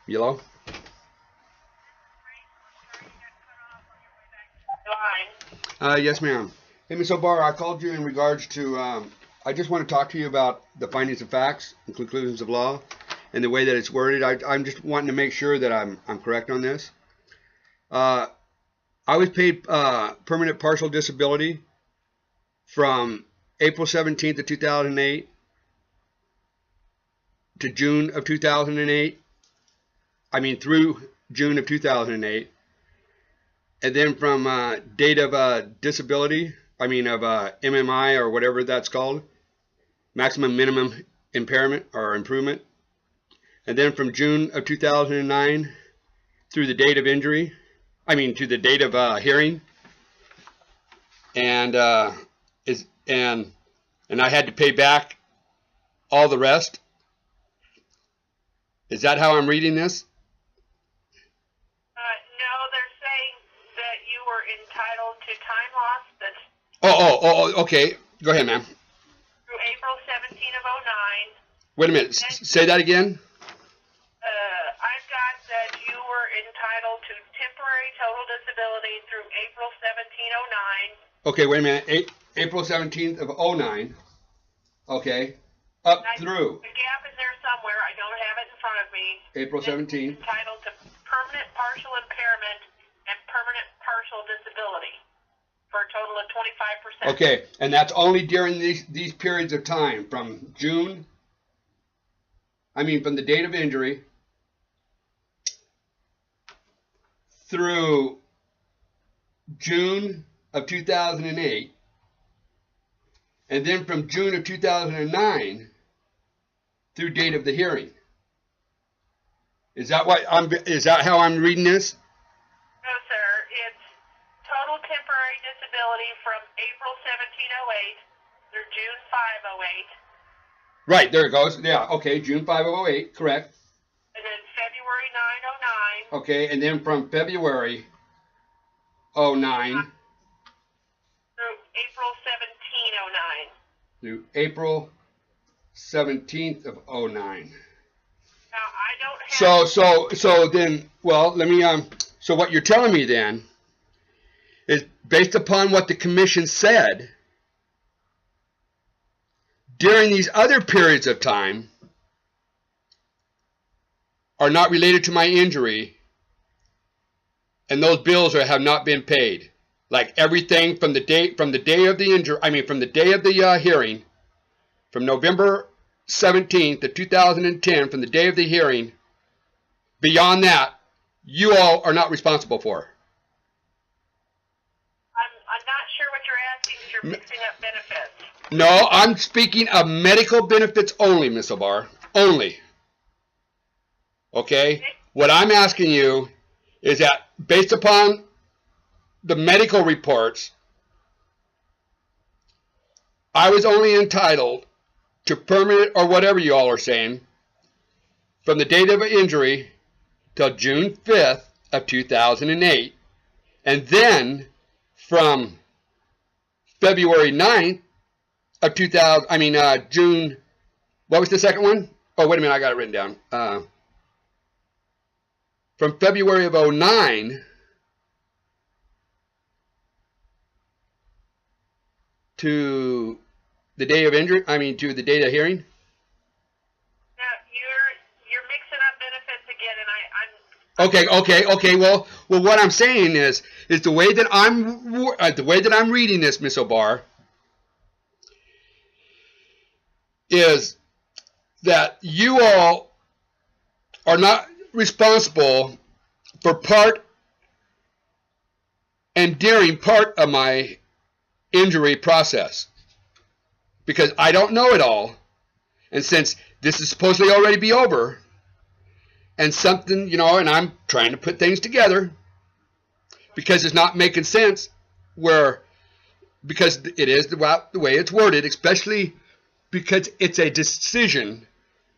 Yellow? Yes, ma'am. Hey, Ms. O'Barr, I called you in regards to, I just want to talk to you about the findings of facts and conclusions of law and the way that it's worded. I'm just wanting to make sure that I'm correct on this. I was paid permanent partial disability from April 17th of 2008 to June of 2008. I mean, through June of 2008. And then from date of disability, I mean of MMI or whatever that's called, maximum minimum impairment or improvement. And then from June of 2009 through the date of injury, I mean to the date of hearing. And I had to pay back all the rest. Is that how I'm reading this? No, they're saying that you were entitled to time loss that's Okay. Go ahead, ma'am. through April 17 of 09. Wait a minute. Say that again. I've got that you were entitled to temporary total disability through April 1709. Okay, wait a minute. April 17th of 09. Okay. Up through. The gap is there somewhere. I don't have it in front of me. April 17th. Entitled to permanent partial impairment and permanent partial disability for a total of 25%. Okay, and that's only during these periods of time from June, from the date of injury through June of 2008, and then from June of 2009 through date of the hearing. Is that how I'm reading this? No, sir. It's total temporary disability from April 1708 through June 508. Right, there it goes. Yeah, okay, June 508, correct. And then February 909. Okay, and then from February 09 through April 1709. Through April 17th of 09. Now, I don't have... So then, well, let me, so what you're telling me then is based upon what the commission said, during these other periods of time are not related to my injury, and those bills have not been paid. Like everything from the day of the injury, from the day of the hearing, from November 17th of 2010, from the day of the hearing, beyond that, you all are not responsible for. I'm not sure what you're asking because you're mixing up benefits. No, I'm speaking of medical benefits only, Ms. O'Barr. Only. Okay? What I'm asking you is that based upon the medical reports, I was only entitled to permanent, or whatever you all are saying, from the date of injury till June 5th of 2008. And then from February 9th of 2000, June, what was the second one? Oh, wait a minute, I got it written down. From February of 09 to the day of injury, to the date of hearing? No, you're mixing up benefits again, and Okay. Well, what I'm saying is the way that I'm reading this, Miss O'Barr, is that you all are not responsible for part and during part of my injury process, because I don't know it all, and since this is supposedly already be over, and something, and I'm trying to put things together because it's not making sense, because it is the way it's worded, especially because it's a decision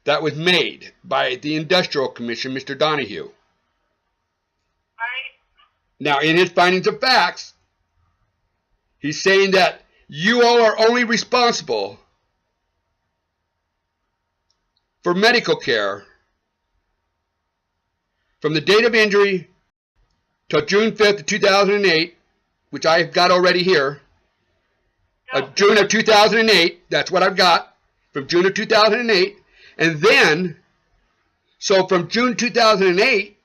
that was made by the Industrial Commission, Mr. Donahue. Now, in his findings of facts, he's saying that you all are only responsible for medical care from the date of injury till June 5th of 2008, which I've got already here, June of 2008, that's what I've got, from June of 2008, and then, so from June 2008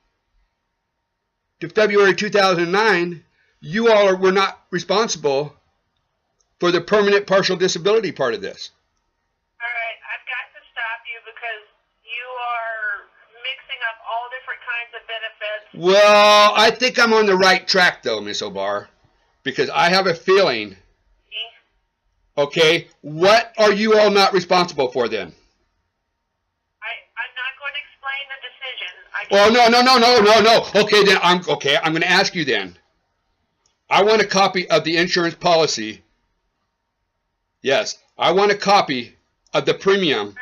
to February 2009, you all were not responsible for the permanent partial disability part of this. All right, I've got to stop you because you are mixing up all different kinds of benefits. Well, I think I'm on the right track, though, Miss O'Barr, because I have a feeling. Okay, what are you all not responsible for then? I'm not going to explain the decision. No. Okay, then I'm going to ask you then. I want a copy of the insurance policy. Yes, I want a copy of the premium.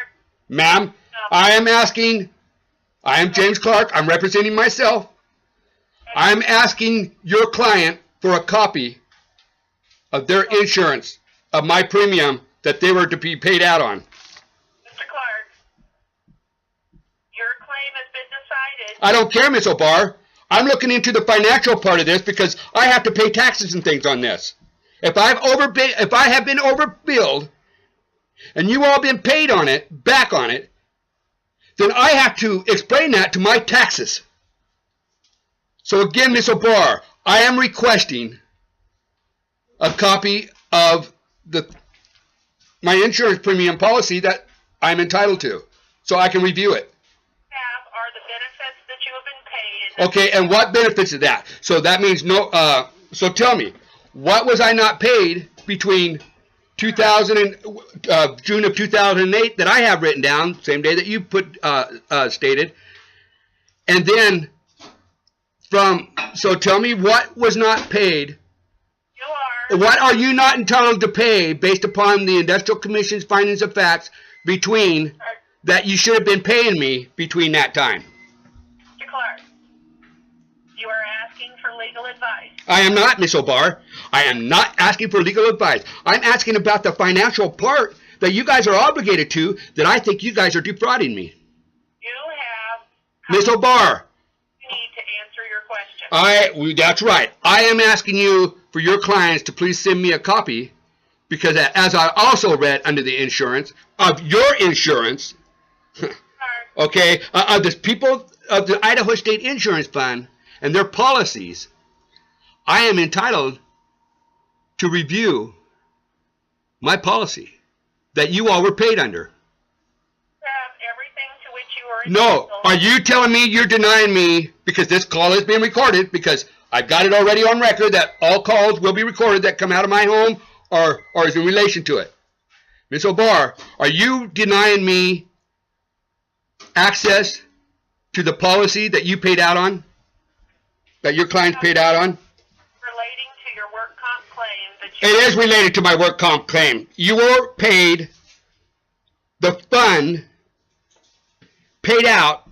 Ma'am, No. I am James Clark. I'm representing myself. I'm asking your client for a copy of their insurance, of my premium that they were to be paid out on. Mr. Clark, your claim has been decided. I don't care, Miss O'Barr. I'm looking into the financial part of this because I have to pay taxes and things on this. If I have been overbilled and you all been paid on it, back on it, then I have to explain that to my taxes. So again, Miss O'Barr, I am requesting a copy of my insurance premium policy that I'm entitled to, so I can review it. Are the benefits that you have been paid. Okay, and what benefits is that? So that means no. So tell me, what was I not paid between 2000 and June of 2008 that I have written down, same day that you stated, and then so tell me what was not paid. What are you not entitled to pay based upon the Industrial Commission's findings of facts that you should have been paying me between that time? Mr. Clark, you are asking for legal advice. I am not, Miss O'Barr. I am not asking for legal advice. I'm asking about the financial part that you guys are obligated to that I think you guys are defrauding me. You have... Miss O'Barr. You need to answer your question. That's right. I am asking you for your clients to please send me a copy because as I also read under the insurance, of your insurance, okay, of the people of the Idaho State Insurance Fund and their policies, I am entitled to review my policy that you all were paid under. Have everything to which you are No, are you telling me you're denying me, because this call is being recorded, because I've got it already on record that all calls will be recorded that come out of my home or is in relation to it. Ms. O'Barr, are you denying me access to the policy that you paid out on? That your clients paid out on? Relating to your work comp claim that It is related to my work comp claim. You were paid, the fund paid out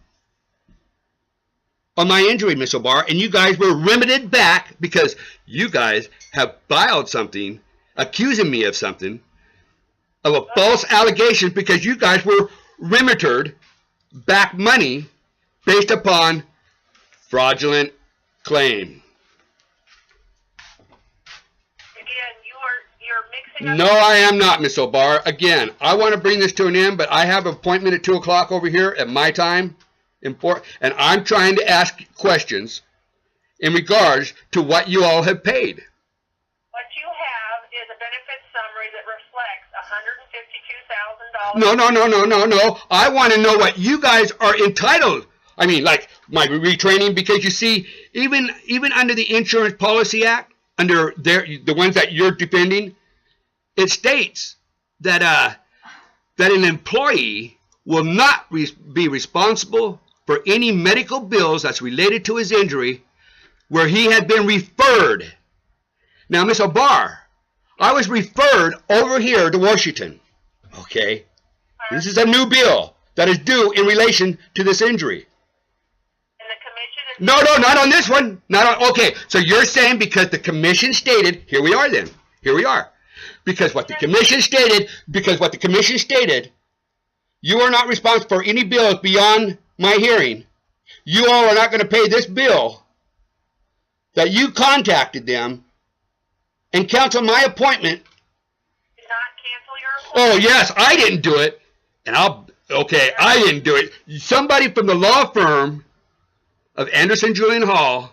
on my injury, Miss O'Barr, and you guys were remitted back because you guys have filed something accusing me of something, of a false allegation, because you guys were remitted back money based upon fraudulent claim. Again, you're mixing up... No, I am not, Miss O'Barr. Again, I want to bring this to an end, but I have an appointment at 2 o'clock over here at my time. And I'm trying to ask questions in regards to what you all have paid. What you have is a benefit summary that reflects $152,000. No. I want to know what you guys are entitled. I mean, like my retraining, because you see, even under the Insurance Policy Act, under the ones that you're defending, it states that an employee will not be responsible for any medical bills that's related to his injury where he had been referred. Now, Miss O'Barr, I was referred over here to Washington. Okay? This is a new bill that is due in relation to this injury. And the commission is... No, not on this one. Okay, so you're saying because the commission stated, here we are then. Here we are. Because what the commission stated, you are not responsible for any bills beyond my hearing you all are not going to pay this bill, that you contacted them and cancel my appointment. Did not cancel your appointment? Oh, yes, I didn't do it. And I didn't do it. Somebody from the law firm of Anderson Julian&Hull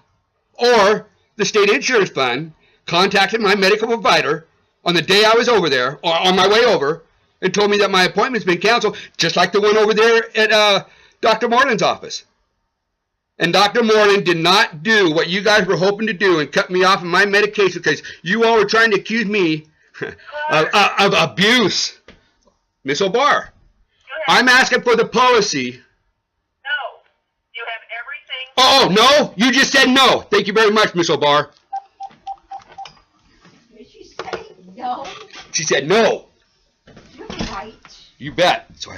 or the State Insurance Fund contacted my medical provider on the day I was over there, or on my way over, and told me that my appointment's been canceled, just like the one over there at Dr. Moreland's office. And Dr. Moreland did not do what you guys were hoping to do and cut me off of my medication because you all were trying to accuse me of abuse. Miss O'Barr, I'm asking for the policy. No. You have everything. Oh, no? You just said no. Thank you very much, Miss O'Barr. Did she say no? She said no. You're right. You bet. So,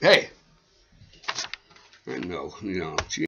hey. I know, she